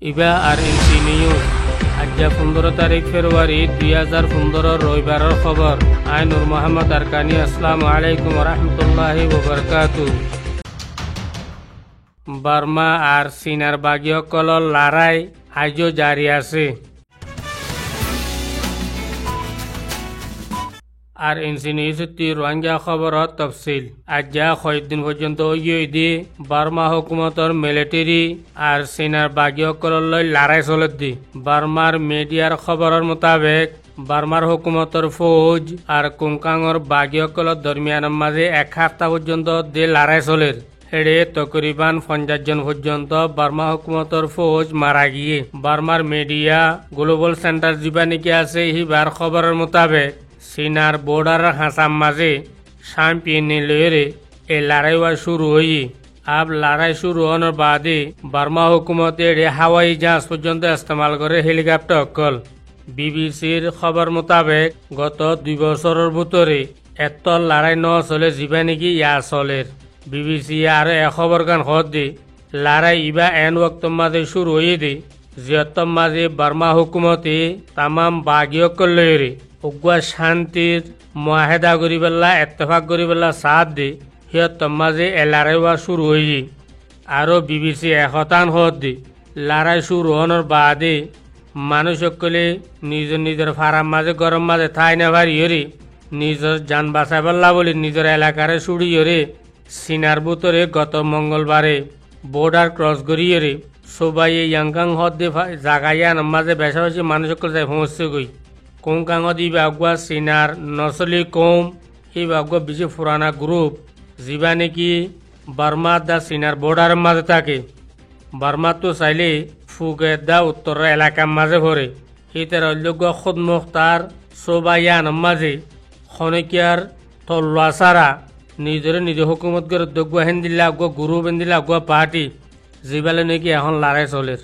ইবা আর NC news আজ 15 তারিখ ফেব্রুয়ারি 2015 রবিবারের খবর। আই নূর মোহাম্মদ আরকানি। আসসালামু আলাইকুম রহমতুল্লাহি ওবারকাতু। বার্মা আর চীনার বাগীসকলৰ লড়াই আজও জারি আছে। আর এনসি নিউজ রোহিঙ্গা খবরত তফসিল। আজ কয়েকদিন পর্যন্ত ইয়ে বার্মা হুকুমতর মিলিটারি আর চীনার বাগীসকললৈ লড়াই চলত দি। বার্মার মিডিয়ার খবরের মোতাবেক বার্মার হুকুমতর ফৌজ আর কুমকাঙর বাগীসকলৰ দরমিয়ানের মাঝে 1 সপ্তাহ পর্যন্ত দি লড়াই চলের। এড়ে তকরিবান 50 জন পর্যন্ত বার্মা হুকুমতর ফৌজ মারা গিয়ে। বার্মার মিডিয়া গ্লোবাল সেন্টার যা নাকি আছে হিবার খবরের মোতাবেক চীনার বর্ডারের হাসাম মাঝে শাম্পিয়নে লয়েরে এই লড়াই শুরু হয়ে। আব লড়াই শুরু হওয়ার বাদে বার্মা হুকুমত হাওয়াই জাহাজ পর্যন্ত ইস্তেমাল করে হেলিকপ্টার অকল। বিবিসির খবর মোতাবেক গত 2 বছরের ভিতরে এত লড়াই ন চলে যা নাকি ইয়া চলের। বিবিসি আর খবর গান দি লড়াই ইবা এন ওক্তর মাঝে শুরু হয়ে দে যিহতর মাঝে বার্মা হুকুমতে তামাম বাগীসকল লয়েরে উগুয়া শান্তির মুআহেদা করি পেলা এত্তেফাক করি পেলা সাথ দে সিহতর মাঝে লড়াই শুরু হয়ে। আরও বিবিসি একতান দি লড়াই শুরু হওয়ার বাদে মানুষ সকলে নিজের ফারাম মাঝে গরম মাঝে ঠাই না পারিয়ে নিজের যান বাঁচাই পেলা বলে নিজের এলাকারে ছুড়িয়ে চীনার ভিতরে গত মঙ্গলবারে বর্ডার ক্রস করিয়ে সবাই ইয়াংকাং দিয়ে জাগাইয়ান মাঝে বেশা বেশি মানুষ সকল যাই পৌঁছছে গই। কোংকাঙত ই বাগুয়া চীনার নসলি কৌম এই বাগুয়া বেশি পুরানা গ্রুপ যা নাকি বার্মা দা চীনার বর্ডারের মাঝে থাকে। বার্মা তো চাইলে ফুকের দা উত্তর এলাকার মাঝে ভরে এই তার উল্লেখ্য খুদ মুখতার সবাইয়ান মাঝে খনিকিয়ার তল্লা সারা নিজে হুকুমত করে দগুয়া হেন দিলে আগুয়া গ্রুপ হেন দিলে আগুয়া পার্টি যেবালে নাকি এখন লড়াই চলের।